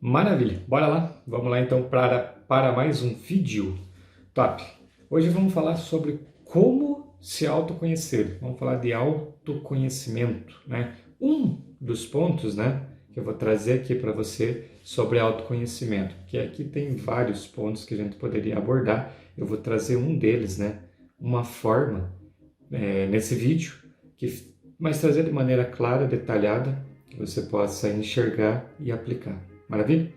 Maravilha, bora lá? Vamos lá então para mais um vídeo. Top! Hoje vamos falar sobre como se autoconhecer. Vamos falar de autoconhecimento, né? Um dos pontos, né, que eu vou trazer aqui para você sobre autoconhecimento, que aqui tem vários pontos que a gente poderia abordar. Eu vou trazer um deles, né? Uma forma nesse vídeo, mas trazer de maneira clara, detalhada, que você possa enxergar e aplicar. Maravilha?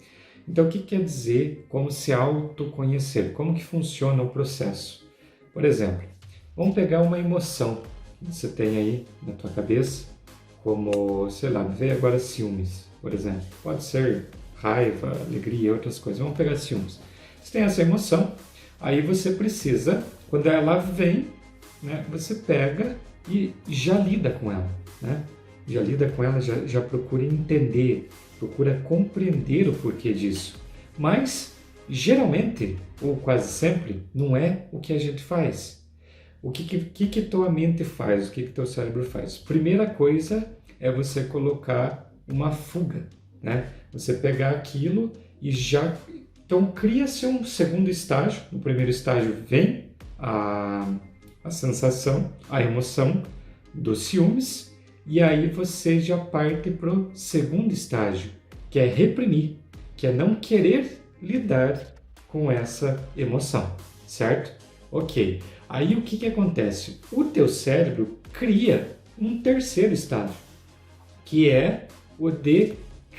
Então, o que quer dizer como se autoconhecer? Como que funciona o processo? Por exemplo, vamos pegar uma emoção que você tem aí na tua cabeça, como, sei lá, veio agora ciúmes, por exemplo. Pode ser raiva, alegria, outras coisas. Vamos pegar ciúmes. Você tem essa emoção, aí você precisa, quando ela vem, né, você pega e já lida com ela, né? Já lida com ela, já procura entender, procura compreender o porquê disso. Mas, geralmente, ou quase sempre, não é o que a gente faz. O que tua mente faz? O que teu cérebro faz? Primeira coisa é você colocar uma fuga, né? Você pegar aquilo e já... Então, cria-se um segundo estágio. No primeiro estágio vem a sensação, a emoção dos ciúmes, e aí você já parte para o segundo estágio, que é reprimir, que é não querer lidar com essa emoção, certo? Ok. Aí o que acontece? O teu cérebro cria um terceiro estágio, que é o de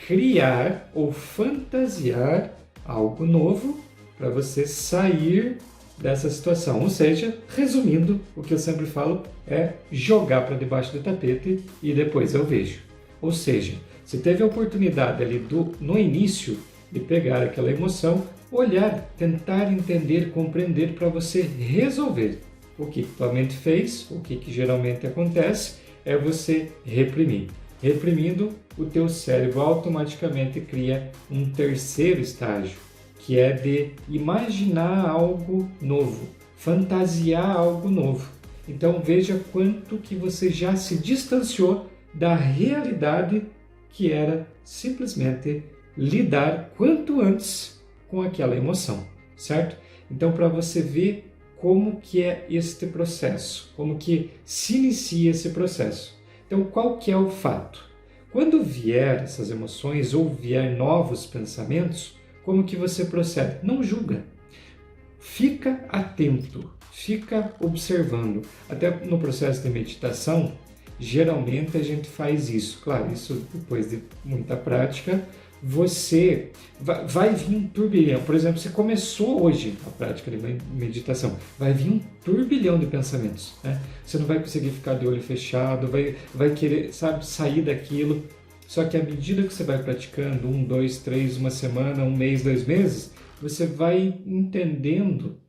criar ou fantasiar algo novo para você sair dessa situação. Ou seja, resumindo, o que eu sempre falo é jogar para debaixo do tapete e depois eu vejo. Ou seja, você teve a oportunidade ali no início de pegar aquela emoção, olhar, tentar entender, compreender para você resolver. O que tua mente fez, o que geralmente acontece é você reprimir. Reprimindo, o teu cérebro automaticamente cria um terceiro estágio, que é de imaginar algo novo, fantasiar algo novo. Então veja quanto que você já se distanciou da realidade, que era simplesmente lidar quanto antes com aquela emoção, certo? Então, para você ver como que é este processo, como que se inicia esse processo. Então, qual que é o fato? Quando vier essas emoções ou vier novos pensamentos, como que você procede? Não julga. Fica atento, fica observando. Até no processo de meditação, geralmente a gente faz isso. Claro, isso depois de muita prática, você vai vir um turbilhão. Por exemplo, você começou hoje a prática de meditação, vai vir um turbilhão de pensamentos, né? Você não vai conseguir ficar de olho fechado, vai querer, sabe, sair daquilo. Só que à medida que você vai praticando, 1, 2, 3, uma semana, um mês, 2 meses, você vai entendendo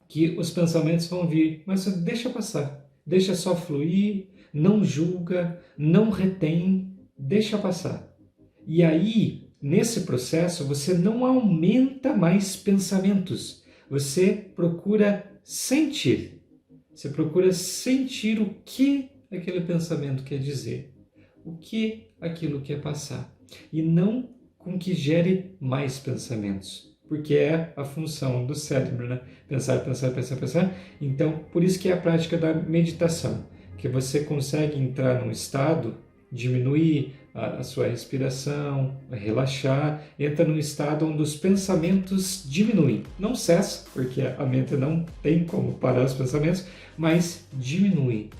que os pensamentos vão vir, mas você deixa passar, deixa só fluir, não julga, não retém, deixa passar. E aí, nesse processo, você não aumenta mais pensamentos, você procura sentir. Você procura sentir o que aquele pensamento quer dizer, o que aquilo quer passar, e não com que gere mais pensamentos, porque é a função do cérebro, né? Pensar, pensar, pensar, pensar. Então, por isso que é a prática da meditação, que você consegue entrar num estado, diminuir a sua respiração, relaxar, entra num estado onde os pensamentos diminuem. Não cessa, porque a mente não tem como parar os pensamentos, mas diminuem-se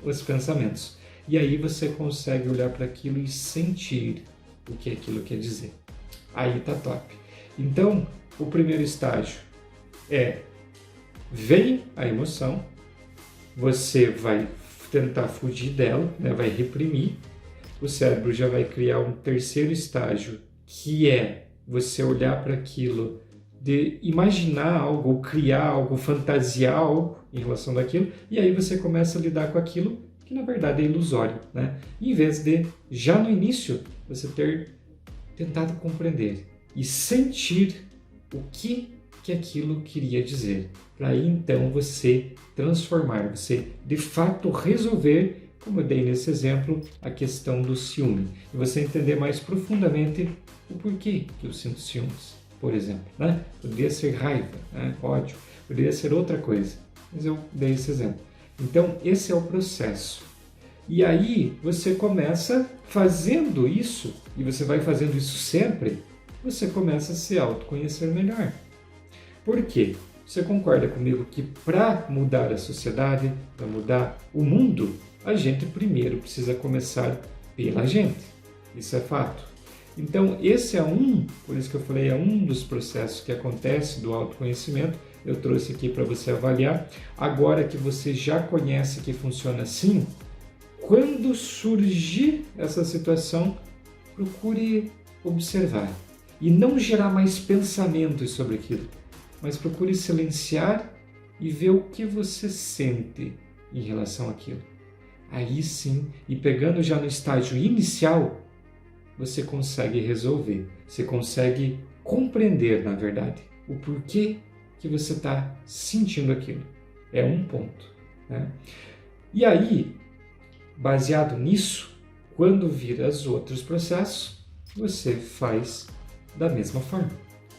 os pensamentos. E aí você consegue olhar para aquilo e sentir o que aquilo quer dizer. Aí tá top. Então, o primeiro estágio é: vem a emoção, você vai tentar fugir dela, né? Vai reprimir. O cérebro já vai criar um terceiro estágio, que é você olhar para aquilo, de imaginar algo, ou criar algo, fantasiar algo em relação daquilo, e aí você começa a lidar com aquilo que na verdade é ilusório, né? Em vez de, já no início, você ter tentado compreender e sentir o que aquilo queria dizer, para aí então você transformar, você de fato resolver como eu dei nesse exemplo, a questão do ciúme. E você entender mais profundamente o porquê que eu sinto ciúmes, por exemplo, né? Poderia ser raiva, né? Ódio, poderia ser outra coisa, mas eu dei esse exemplo. Então, esse é o processo. E aí, você começa fazendo isso, e você vai fazendo isso sempre, você começa a se autoconhecer melhor. Por quê? Você concorda comigo que para mudar a sociedade, para mudar o mundo, a gente primeiro precisa começar pela gente. Isso é fato. Então, esse é por isso que eu falei, é um dos processos que acontece do autoconhecimento. Eu trouxe aqui para você avaliar. Agora que você já conhece que funciona assim, quando surgir essa situação, procure observar e não gerar mais pensamentos sobre aquilo, mas procure silenciar e ver o que você sente em relação àquilo. Aí sim, e pegando já no estágio inicial, você consegue resolver, você consegue compreender, na verdade, o porquê que você está sentindo aquilo. É um ponto, né? E aí, baseado nisso, quando vir os outros processos, você faz da mesma forma.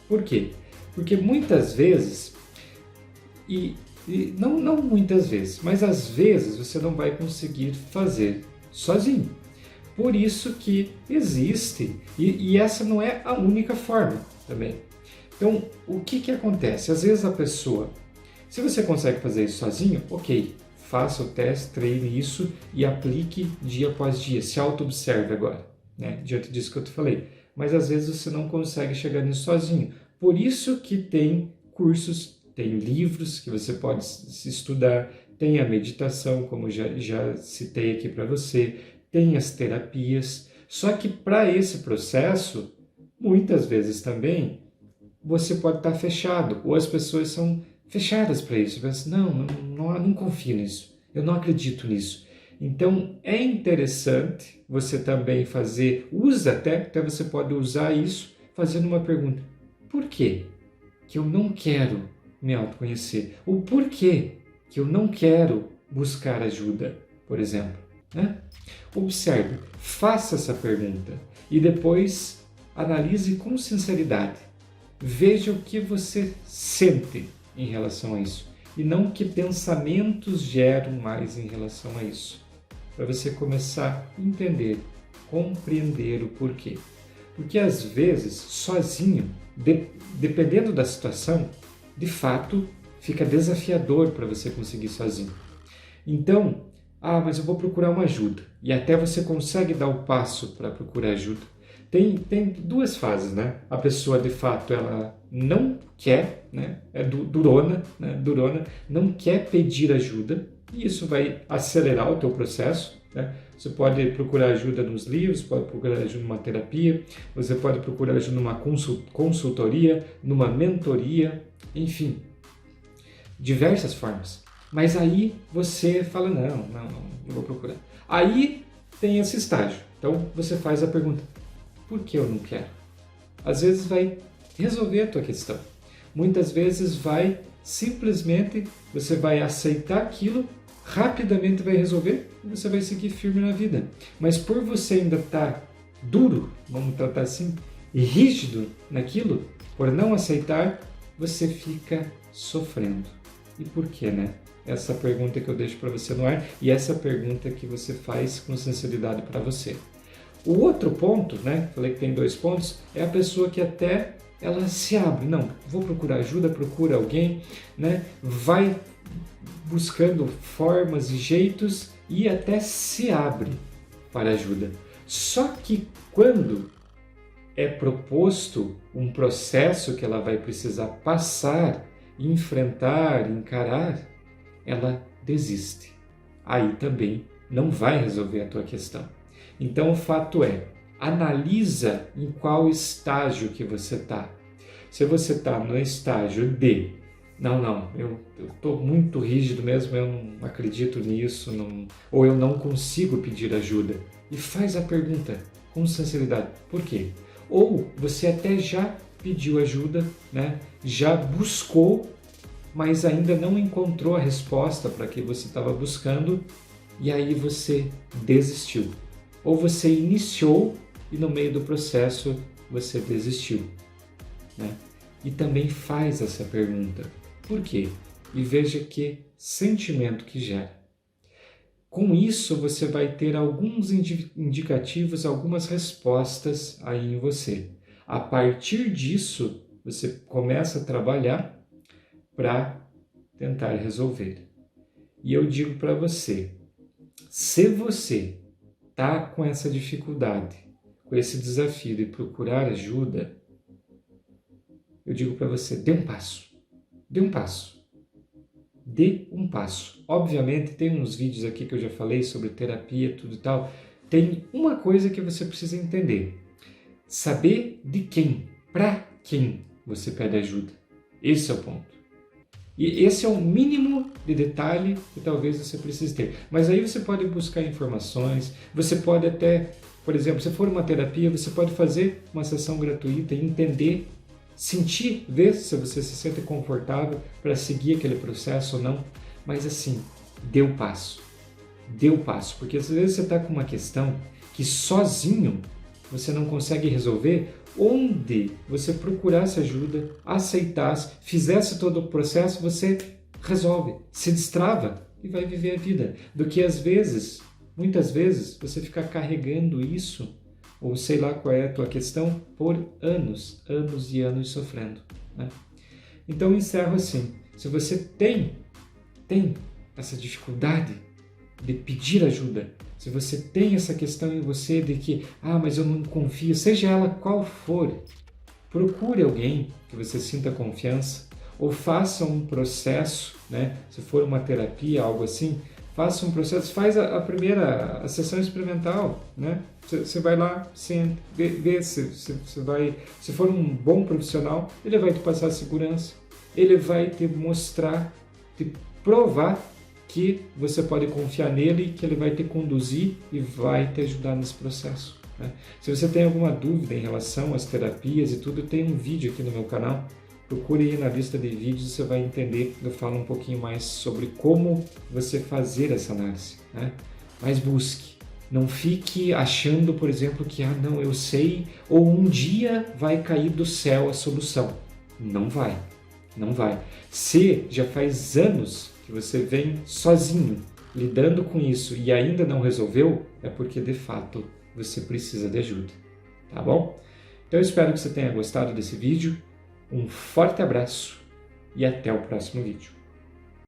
Por quê? Porque muitas vezes, não muitas vezes, mas às vezes você não vai conseguir fazer sozinho. Por isso que existe, e essa não é a única forma também. Então, o que acontece? Às vezes a pessoa, se você consegue fazer isso sozinho, ok, faça o teste, treine isso e aplique dia após dia, se auto-observe agora, né? Diante disso que eu te falei. Mas às vezes você não consegue chegar nisso sozinho. Por isso que tem cursos, tem livros que você pode se estudar, tem a meditação, como já citei aqui para você, tem as terapias. Só que para esse processo, muitas vezes também, você pode estar fechado, ou as pessoas são fechadas para isso. Pensam, não confio nisso, eu não acredito nisso. Então, é interessante você também até você pode usar isso fazendo uma pergunta. Por que eu não quero me autoconhecer? Ou por que eu não quero buscar ajuda, por exemplo, né? Observe, faça essa pergunta e depois analise com sinceridade. Veja o que você sente em relação a isso e não que pensamentos geram mais em relação a isso. Para você começar a entender, compreender o porquê. Porque às vezes, sozinho, dependendo da situação, de fato, fica desafiador para você conseguir sozinho. Então, mas eu vou procurar uma ajuda. E até você consegue dar o passo para procurar ajuda. Tem duas fases, né? A pessoa, de fato, ela não quer, né? É durona, né? Durona, não quer pedir ajuda, e isso vai acelerar o teu processo, né? Você pode procurar ajuda nos livros, pode procurar ajuda numa terapia, você pode procurar ajuda numa consultoria, numa mentoria, enfim, diversas formas. Mas aí você fala, não vou procurar. Aí tem esse estágio. Então você faz a pergunta, por que eu não quero? Às vezes vai resolver a tua questão. Muitas vezes você vai aceitar aquilo, rapidamente vai resolver e você vai seguir firme na vida. Mas por você ainda estar duro, vamos tratar assim, e rígido naquilo, por não aceitar, você fica sofrendo. E por quê, né? Essa pergunta que eu deixo para você no ar e essa pergunta que você faz com sinceridade para você. O outro ponto, né? Falei que tem 2 pontos, é a pessoa que até ela se abre. Não, vou procurar ajuda, procura alguém, né? Vai buscando formas e jeitos e até se abre para ajuda. Só que quando é proposto um processo que ela vai precisar passar, enfrentar, encarar, ela desiste. Aí também não vai resolver a tua questão. Então o fato é, analisa em qual estágio que você está. Se você está no estágio de eu estou muito rígido mesmo, eu não acredito nisso, ou eu não consigo pedir ajuda. E faz a pergunta com sinceridade, por quê? Ou você até já pediu ajuda, né? Já buscou, mas ainda não encontrou a resposta para que você estava buscando. e aí você desistiu. Ou você iniciou e no meio do processo você desistiu, né? E também faz essa pergunta, por quê? E veja que sentimento que gera. Com isso você vai ter alguns indicativos, algumas respostas aí em você. A partir disso, você começa a trabalhar para tentar resolver. E eu digo para você, se você está com essa dificuldade, com esse desafio de procurar ajuda, eu digo para você, dê um passo. Dê um passo. Dê um passo. Obviamente tem uns vídeos aqui que eu já falei sobre terapia, tudo e tal. Tem uma coisa que você precisa entender. Saber de quem, para quem você pede ajuda. Esse é o ponto. E esse é o mínimo de detalhe que talvez você precise ter. Mas aí você pode buscar informações, você pode até, por exemplo, se for uma terapia, você pode fazer uma sessão gratuita e entender, sentir, ver se você se sente confortável para seguir aquele processo ou não. Mas assim, dê o passo. Dê o passo, porque às vezes você está com uma questão que sozinho você não consegue resolver, onde você procurasse ajuda, aceitasse, fizesse todo o processo, você resolve, se destrava e vai viver a vida. Do que às vezes, muitas vezes, você ficar carregando isso, ou sei lá qual é a tua questão, por anos, anos e anos sofrendo, né? Então eu encerro assim, se você tem essa dificuldade de pedir ajuda, se você tem essa questão em você de que, mas eu não confio, seja ela qual for, procure alguém que você sinta confiança ou faça um processo, né? Se for uma terapia, algo assim, faça um processo, faz a primeira sessão experimental, né? Você vai lá, sente, vê se vai, se for um bom profissional, ele vai te passar segurança, ele vai te mostrar, te provar que você pode confiar nele, que ele vai te conduzir e vai te ajudar nesse processo, né? Se você tem alguma dúvida em relação às terapias e tudo, tem um vídeo aqui no meu canal, procure aí na lista de vídeos, você vai entender, eu falo um pouquinho mais sobre como você fazer essa análise, né? Mas busque, não fique achando, por exemplo, que não, eu sei, ou um dia vai cair do céu a solução. Não vai, não vai. Se já faz anos que você vem sozinho lidando com isso e ainda não resolveu, é porque de fato você precisa de ajuda, tá bom? Então eu espero que você tenha gostado desse vídeo, um forte abraço e até o próximo vídeo.